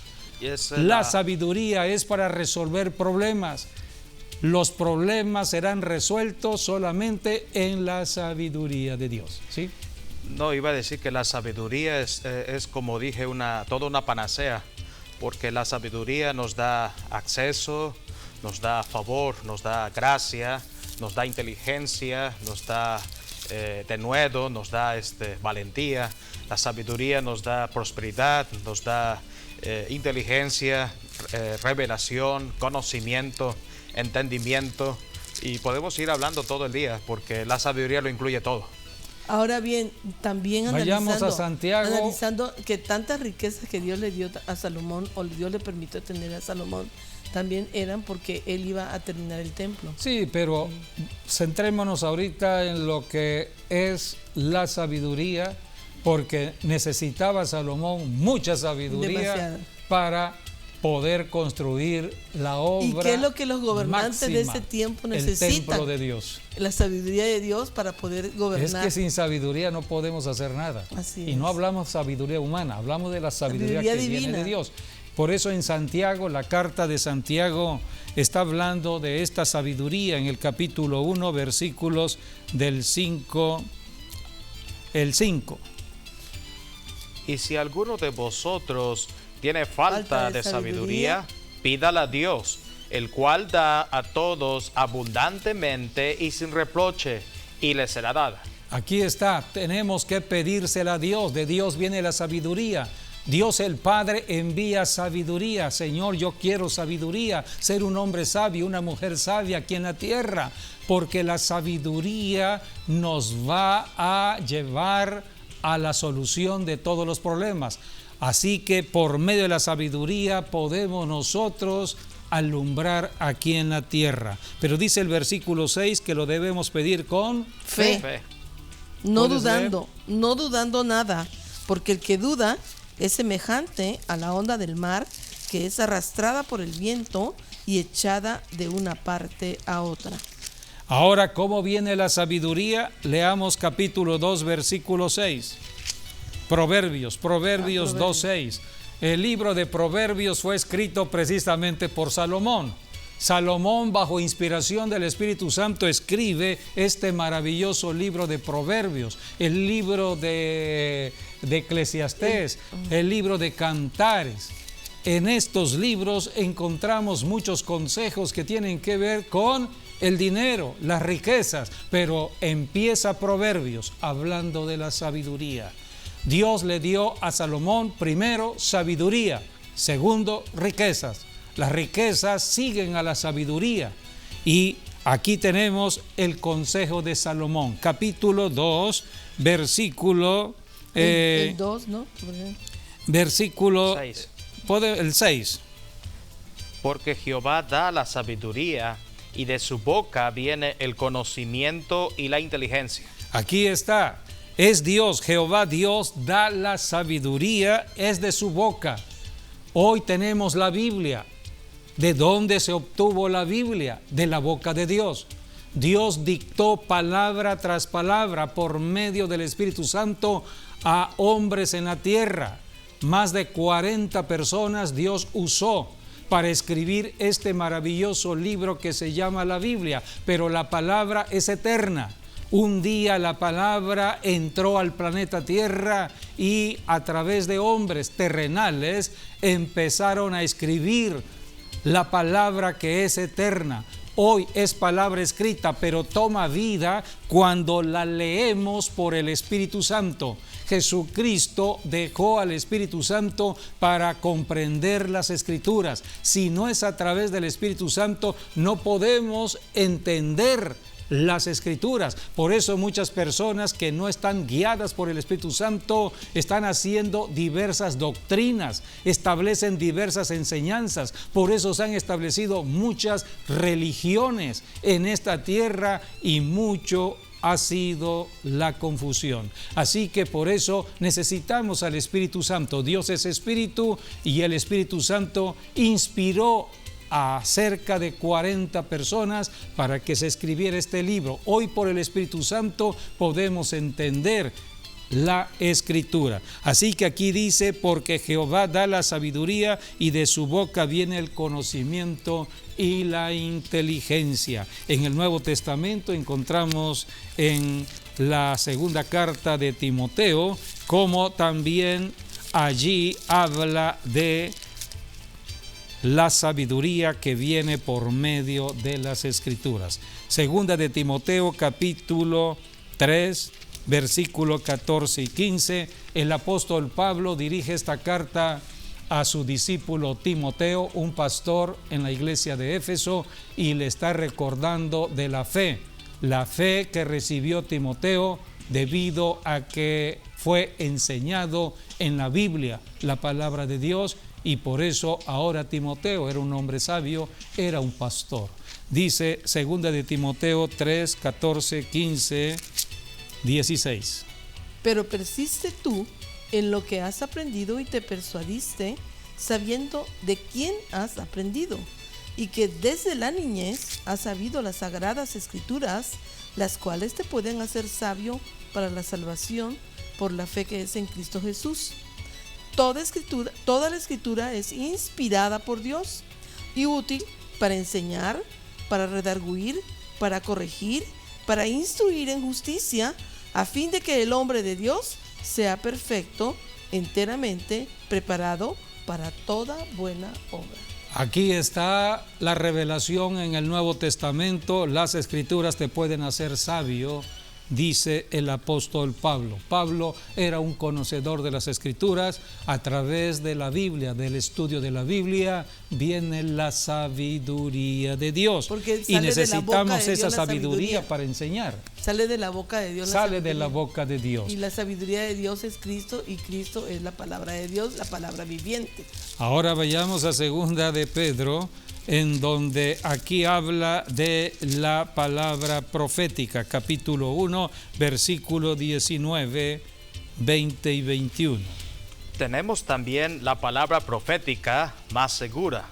A: La sabiduría es para resolver problemas. Los problemas serán resueltos solamente en la sabiduría de Dios. ¿Sí?
B: No, iba a decir que la sabiduría es como dije, toda una panacea, porque la sabiduría nos da acceso, nos da favor, nos da gracia, nos da inteligencia, nos da denuedo, nos da valentía. La sabiduría nos da prosperidad, nos da inteligencia, revelación, conocimiento, entendimiento, y podemos ir hablando todo el día, porque la sabiduría lo incluye todo.
C: Ahora bien, también
A: vayamos a Santiago,
C: analizando que tantas riquezas que Dios le dio a Salomón, o Dios le permitió tener a Salomón, también eran porque él iba a terminar el templo.
A: Sí, pero centrémonos ahorita en lo que es la sabiduría, porque necesitaba Salomón mucha sabiduría para poder construir la obra.
C: ¿Y qué es lo que los gobernantes
A: máxima,
C: de ese tiempo necesitan?
A: El templo de Dios.
C: La sabiduría de Dios para poder gobernar.
A: Es que sin sabiduría no podemos hacer nada.
C: Así
A: y
C: es.
A: No hablamos sabiduría humana, hablamos de la sabiduría que
C: divina
A: viene de Dios. Por eso en Santiago, la carta de Santiago está hablando de esta sabiduría en el capítulo 1, versículos del 5, el 5.
B: Y si alguno de vosotros tiene falta de sabiduría, pídala a Dios, el cual da a todos abundantemente y sin reproche, y le será dada.
A: Aquí está, tenemos que pedírsela a Dios. De Dios viene la sabiduría. Dios el Padre envía sabiduría. Señor, yo quiero sabiduría, ser un hombre sabio, una mujer sabia aquí en la tierra, porque la sabiduría nos va a llevar a la solución de todos los problemas. Así que por medio de la sabiduría podemos nosotros alumbrar aquí en la tierra. Pero dice el versículo 6 que lo debemos pedir con
C: Fe. No dudando, no dudando nada, porque el que duda es semejante a la onda del mar, que es arrastrada por el viento y echada de una parte a otra.
A: Ahora, ¿cómo viene la sabiduría? Leamos capítulo 2, versículo 6. Proverbios 2:6. El libro de Proverbios fue escrito precisamente por Salomón. Salomón, bajo inspiración del Espíritu Santo, escribe este maravilloso libro de Proverbios, el libro de Eclesiastés, el libro de Cantares. En estos libros encontramos muchos consejos que tienen que ver con el dinero, las riquezas, pero empieza Proverbios hablando de la sabiduría. Dios le dio a Salomón primero sabiduría, segundo riquezas. Las riquezas siguen a la sabiduría. Y aquí tenemos el consejo de Salomón, capítulo 2, versículo...
C: el 2, ¿no?
A: Versículo
B: 6.
A: El 6.
B: Porque Jehová da la sabiduría, y de su boca viene el conocimiento y la inteligencia.
A: Aquí está. Es Dios, Jehová Dios da la sabiduría, es de su boca. Hoy tenemos la Biblia. ¿De dónde se obtuvo la Biblia? De la boca de Dios. Dios dictó palabra tras palabra por medio del Espíritu Santo a hombres en la tierra. Más de 40 personas Dios usó para escribir este maravilloso libro que se llama la Biblia, pero la palabra es eterna. Un día la palabra entró al planeta Tierra y a través de hombres terrenales empezaron a escribir la palabra que es eterna. Hoy es palabra escrita, pero toma vida cuando la leemos por el Espíritu Santo. Jesucristo dejó al Espíritu Santo para comprender las Escrituras. Si no es a través del Espíritu Santo, no podemos entender las Escrituras. Por eso muchas personas que no están guiadas por el Espíritu Santo están haciendo diversas doctrinas, establecen diversas enseñanzas. Por eso se han establecido muchas religiones en esta tierra y mucho ha sido la confusión. Así que por eso necesitamos al Espíritu Santo. Dios es Espíritu y el Espíritu Santo inspiró a cerca de 40 personas para que se escribiera este libro. Hoy por el Espíritu Santo podemos entender la Escritura. Así que aquí dice, porque Jehová da la sabiduría y de su boca viene el conocimiento y la inteligencia. En el Nuevo Testamento encontramos en la segunda carta de Timoteo, como también allí habla de la sabiduría que viene por medio de las Escrituras. Segunda de Timoteo, capítulo 3, versículo 14 y 15, el apóstol Pablo dirige esta carta a su discípulo Timoteo, un pastor en la iglesia de Éfeso, y le está recordando de la fe que recibió Timoteo debido a que fue enseñado en la Biblia, la palabra de Dios, y por eso ahora Timoteo era un hombre sabio, era un pastor. Dice segunda de Timoteo 3, 14, 15, 16.
C: Pero persiste tú en lo que has aprendido y te persuadiste, sabiendo de quién has aprendido, y que desde la niñez has sabido las sagradas Escrituras, las cuales te pueden hacer sabio para la salvación por la fe que es en Cristo Jesús. Toda la Escritura es inspirada por Dios y útil para enseñar, para redarguir, para corregir, para instruir en justicia, a fin de que el hombre de Dios sea perfecto, enteramente preparado para toda buena obra.
A: Aquí está la revelación en el Nuevo Testamento. Las Escrituras te pueden hacer sabio dice el apóstol Pablo. Pablo era un conocedor de las Escrituras. A través de la Biblia, del estudio de la Biblia, viene la sabiduría de Dios. Y necesitamos esa sabiduría para enseñar.
C: Sale de la boca de Dios.
A: Sale de la boca de Dios.
C: Y la sabiduría de Dios es Cristo, y Cristo es la palabra de Dios, la palabra viviente.
A: Ahora vayamos a segunda de Pedro, en donde aquí habla de la palabra profética, capítulo 1, versículo 19, 20 y 21.
B: Tenemos también la palabra profética más segura,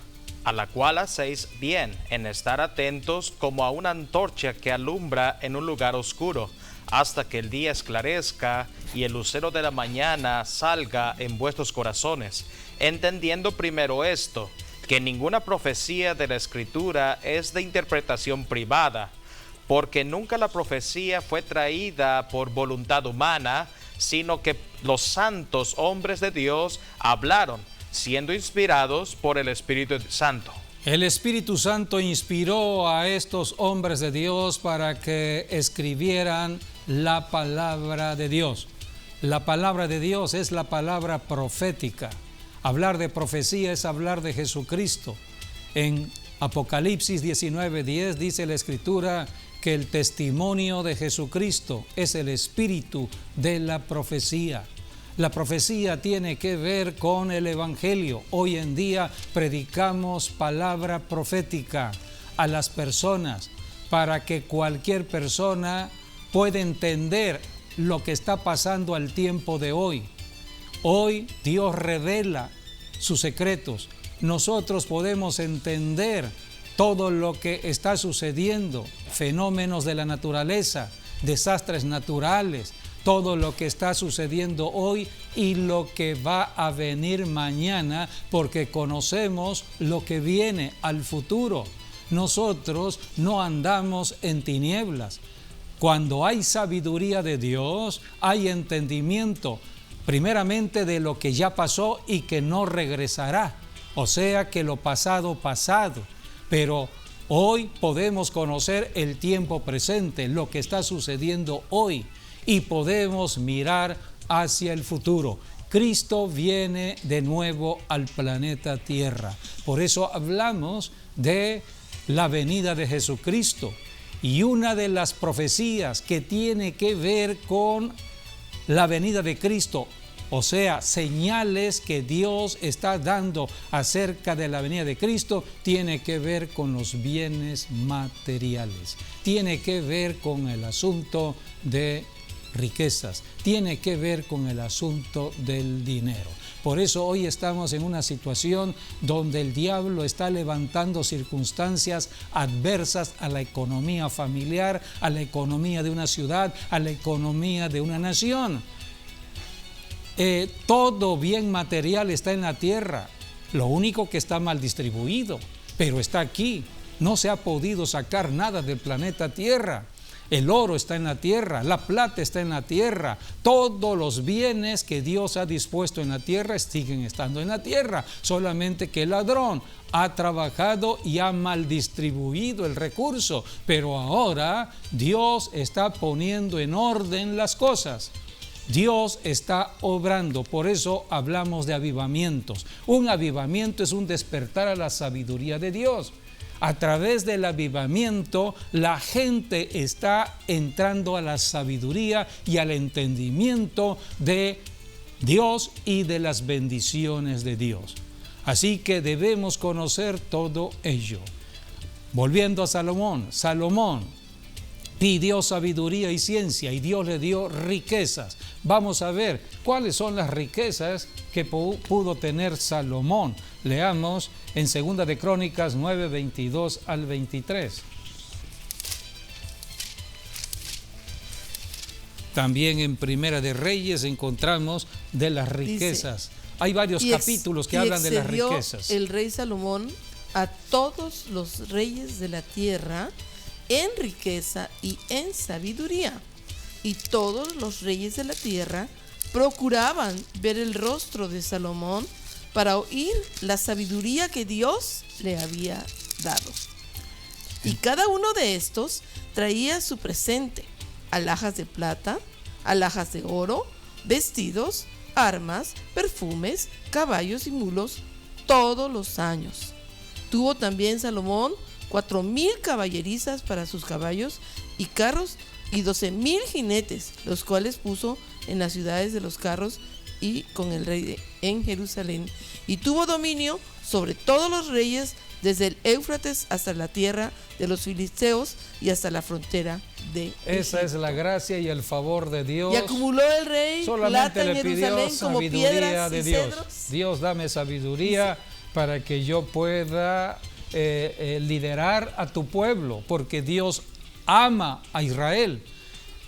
B: a la cual hacéis bien en estar atentos como a una antorcha que alumbra en un lugar oscuro, hasta que el día esclarezca y el lucero de la mañana salga en vuestros corazones, entendiendo primero esto, que ninguna profecía de la Escritura es de interpretación privada, porque nunca la profecía fue traída por voluntad humana, sino que los santos hombres de Dios hablaron, siendo inspirados por el Espíritu Santo.
A: El Espíritu Santo inspiró a estos hombres de Dios para que escribieran la palabra de Dios. La palabra de Dios es la palabra profética. Hablar de profecía es hablar de Jesucristo. En Apocalipsis 19:10 dice la Escritura que el testimonio de Jesucristo es el espíritu de la profecía. La profecía tiene que ver con el Evangelio. Hoy en día predicamos palabra profética a las personas para que cualquier persona pueda entender lo que está pasando al tiempo de hoy. Hoy Dios revela sus secretos. Nosotros podemos entender todo lo que está sucediendo, fenómenos de la naturaleza, desastres naturales, todo lo que está sucediendo hoy y lo que va a venir mañana, porque conocemos lo que viene al futuro. Nosotros no andamos en tinieblas. Cuando hay sabiduría de Dios, hay entendimiento, primeramente de lo que ya pasó y que no regresará. O sea que lo pasado, pasado. Pero hoy podemos conocer el tiempo presente, lo que está sucediendo hoy, y podemos mirar hacia el futuro. Cristo viene de nuevo al planeta Tierra. Por eso hablamos de la venida de Jesucristo. Y una de las profecías que tiene que ver con la venida de Cristo, o sea, señales que Dios está dando acerca de la venida de Cristo, tiene que ver con los bienes materiales, tiene que ver con el asunto de riquezas, tiene que ver con el asunto del dinero. Por eso hoy estamos en una situación donde el diablo está levantando circunstancias adversas a la economía familiar, a la economía de una ciudad, a la economía de una nación. Todo bien material está en la tierra, lo único que está mal distribuido, pero está aquí. No se ha podido sacar nada del planeta Tierra. El oro está en la tierra, la plata está en la tierra, todos los bienes que Dios ha dispuesto en la tierra siguen estando en la tierra, solamente que el ladrón ha trabajado y ha mal distribuido el recurso, pero ahora Dios está poniendo en orden las cosas. Dios está obrando, por eso hablamos de avivamientos. Un avivamiento es un despertar a la sabiduría de Dios. A través del avivamiento, la gente está entrando a la sabiduría y al entendimiento de Dios y de las bendiciones de Dios. Así que debemos conocer todo ello. Volviendo a Salomón, Salomón pidió sabiduría y ciencia y Dios le dio riquezas. Vamos a ver cuáles son las riquezas que pudo tener Salomón. Leamos en 2 de Crónicas 9, 22 al 23. También en Primera de Reyes encontramos de las riquezas. Dice, hay varios capítulos que hablan de las riquezas.
C: El rey Salomón a todos los reyes de la tierra en riqueza y en sabiduría, y todos los reyes de la tierra procuraban ver el rostro de Salomón para oír la sabiduría que Dios le había dado. Y cada uno de estos traía su presente, alhajas de plata, alhajas de oro, vestidos, armas, perfumes, caballos y mulos, todos los años. Tuvo también Salomón 4,000 caballerizas para sus caballos y carros y 12,000 jinetes, los cuales puso en las ciudades de los carros y con el rey en Jerusalén. Y tuvo dominio sobre todos los reyes, desde el Éufrates hasta la tierra de los filisteos y hasta la frontera de
A: Esa
C: Egipto.
A: es la gracia y el favor de Dios.
C: Y acumuló el rey
A: Solamente
C: plata en
A: le pidió
C: Jerusalén como
A: sabiduría
C: piedras
A: de
C: y
A: Dios.
C: cedros.
A: Dios, dame sabiduría para que yo pueda liderar a tu pueblo, porque Dios ama a Israel.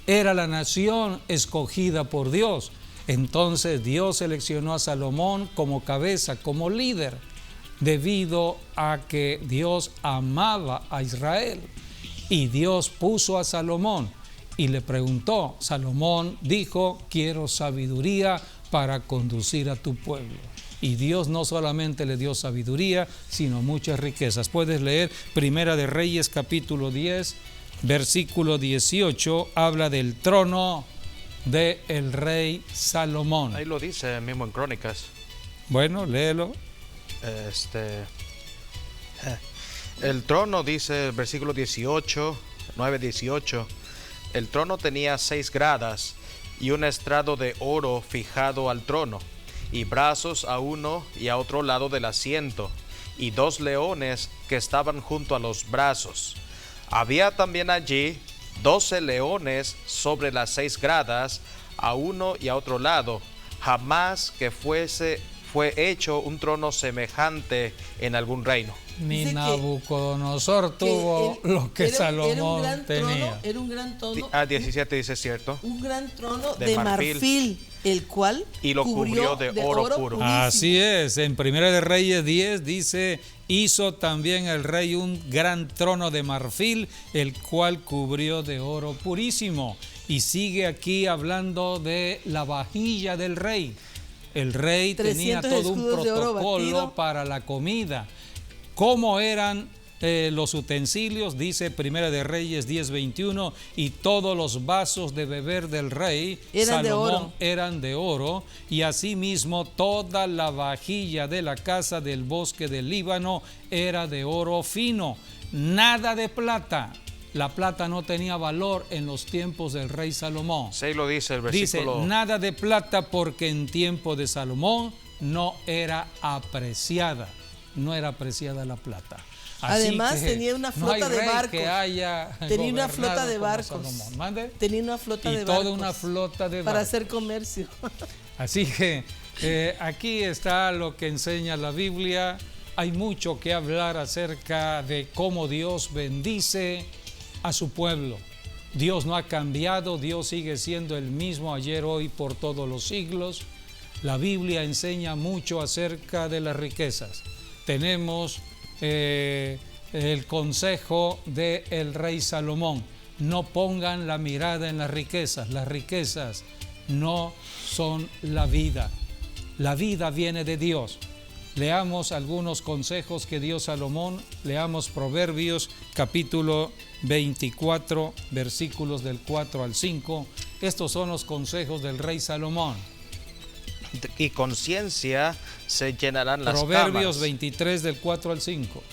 A: Era la nación escogida por Dios. Entonces Dios seleccionó a Salomón como cabeza, como líder, debido a que Dios amaba a Israel. Y Dios puso a Salomón y le preguntó. Salomón dijo: quiero sabiduría para conducir a tu pueblo. Y Dios no solamente le dio sabiduría, sino muchas riquezas. Puedes leer Primera de Reyes capítulo 10, versículo 18, habla del trono del rey Salomón.
B: Ahí lo dice mismo en Crónicas.
A: Bueno, léelo.
B: El trono, dice versículo 18, 9:18, el trono tenía 6 gradas y un estrado de oro fijado al trono, y brazos a uno y a otro lado del asiento, y 2 leones que estaban junto a los brazos. Había también allí 12 leones sobre las 6 gradas, a uno y a otro lado. Jamás que fue hecho un trono semejante en algún reino.
A: Ni
C: Dice
A: Nabucodonosor tuvo lo que Salomón tenía.
C: Era un gran trono.
B: 17 dice, cierto.
C: Un gran trono
B: De
C: de
B: marfil,
C: marfil, el cual
B: y lo cubrió de oro puro.
C: purísimo.
A: Así es, en Primera de Reyes 10 dice: hizo también el rey un gran trono de marfil, el cual cubrió de oro purísimo. Y sigue aquí hablando de la vajilla del rey. El rey tenía
C: 300
A: todo un
C: escudos de oro
A: protocolo
C: batido
A: para la comida. ¿Cómo eran los utensilios? Dice Primera de Reyes 10:21, y todos los vasos de beber del rey
C: Eran de
A: Salomón
C: oro.
A: eran de oro, y asimismo toda la vajilla de la casa del bosque del Líbano era de oro fino, nada de plata. La plata no tenía valor en los tiempos del rey Salomón.
B: Sí, lo dice el
A: Dice,
B: versículo.
A: nada de plata, porque en tiempo de Salomón no era apreciada. No era apreciada la plata. Así
C: Además,
A: que
C: tenía una flota
A: no hay
C: de
A: rey
C: barcos.
A: que haya
C: Tenía una flota
A: gobernado
C: de
A: como
C: barcos.
A: Salomón. ¿Mande?
C: Tenía una flota
A: Y
C: de
A: toda
C: barcos
A: una flota de
C: para
A: barcos.
C: hacer comercio.
A: Así que aquí está lo que enseña la Biblia. Hay mucho que hablar acerca de cómo Dios bendice a su pueblo. Dios no ha cambiado, Dios sigue siendo el mismo ayer, hoy, por todos los siglos. La Biblia enseña mucho acerca de las riquezas. Tenemos el consejo del rey Salomón: no pongan la mirada en las riquezas no son la vida. La vida viene de Dios. Leamos algunos consejos que dio Salomón. Leamos Proverbios capítulo 24, versículos del 4 al 5. Estos son los consejos del rey Salomón.
B: Y con ciencia se llenarán las
A: Proverbios
B: cámaras.
A: 23, del 4 al 5.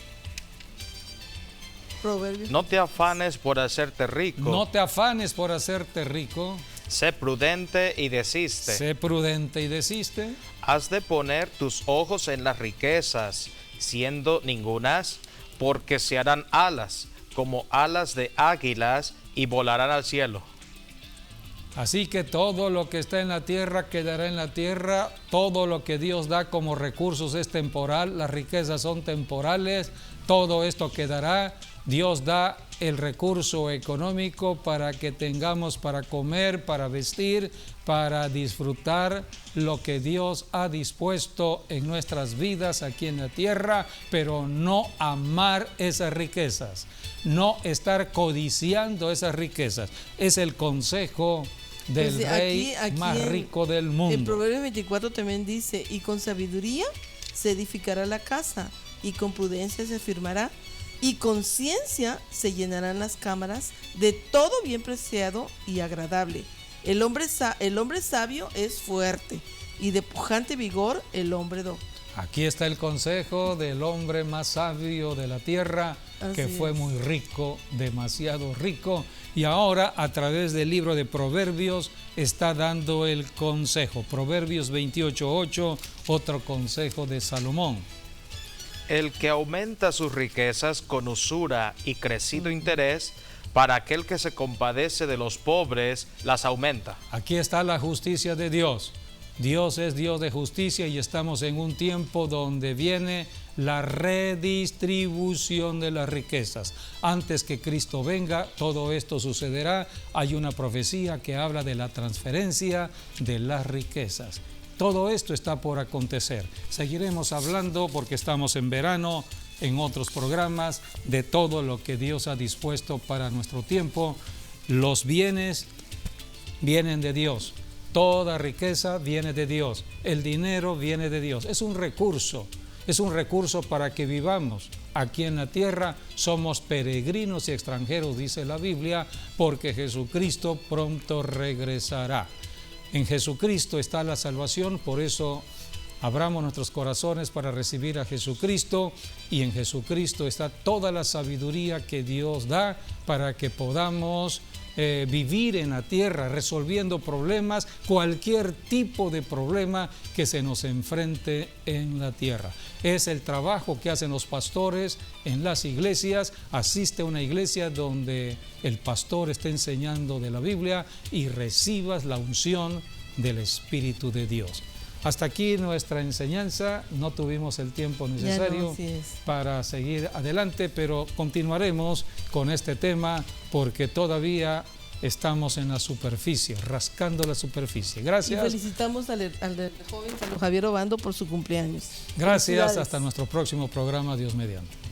C: Proverbios.
B: No te afanes por hacerte rico.
A: No te afanes por hacerte rico.
B: Sé prudente y desiste.
A: Sé prudente y desiste.
B: Has de poner tus ojos en las riquezas, siendo ningunas, porque se harán alas, como alas de águilas, y volarán al cielo.
A: Así que todo lo que está en la tierra quedará en la tierra. Todo lo que Dios da como recursos es temporal. Las riquezas son temporales. Todo esto quedará. Dios da el recurso económico para que tengamos para comer, para vestir, para disfrutar lo que Dios ha dispuesto en nuestras vidas aquí en la tierra, pero no amar esas riquezas, no estar codiciando esas riquezas. Es el consejo del
C: Pues
A: rey más rico del
C: En
A: mundo.
C: Proverbios 24 también dice: y con sabiduría se edificará la casa, y con prudencia se afirmará, y con ciencia se llenarán las cámaras de todo bien preciado y agradable. El hombre sabio es fuerte, y de pujante vigor el hombre docto.
A: Aquí está el consejo del hombre más sabio de la tierra, que fue muy rico, demasiado rico, y ahora a través del libro de Proverbios está dando el consejo. Proverbios 28:8, otro consejo de Salomón.
B: El que aumenta sus riquezas con usura y crecido interés, para aquel que se compadece de los pobres, las aumenta.
A: Aquí está la justicia de Dios. Dios es Dios de justicia y estamos en un tiempo donde viene la redistribución de las riquezas. Antes que Cristo venga, todo esto sucederá. Hay una profecía que habla de la transferencia de las riquezas. Todo esto está por acontecer. Seguiremos hablando, porque estamos en verano, en otros programas, de todo lo que Dios ha dispuesto para nuestro tiempo. Los bienes vienen de Dios. Toda riqueza viene de Dios, el dinero viene de Dios, es un recurso para que vivamos aquí en la tierra. Somos peregrinos y extranjeros, dice la Biblia, porque Jesucristo pronto regresará. En Jesucristo está la salvación, por eso abramos nuestros corazones para recibir a Jesucristo, y en Jesucristo está toda la sabiduría que Dios da para que podamos vivir en la tierra resolviendo problemas, cualquier tipo de problema que se nos enfrente en la tierra. Es el trabajo que hacen los pastores en las iglesias. Asiste a una iglesia donde el pastor esté enseñando de la Biblia y recibas la unción del Espíritu de Dios. Hasta aquí nuestra enseñanza. No tuvimos el tiempo necesario para seguir adelante, pero continuaremos con este tema porque todavía estamos en la superficie, rascando la superficie. Gracias.
C: Y felicitamos al joven Carlos Javier Obando por su cumpleaños.
A: Gracias, hasta nuestro próximo programa, Dios mediante.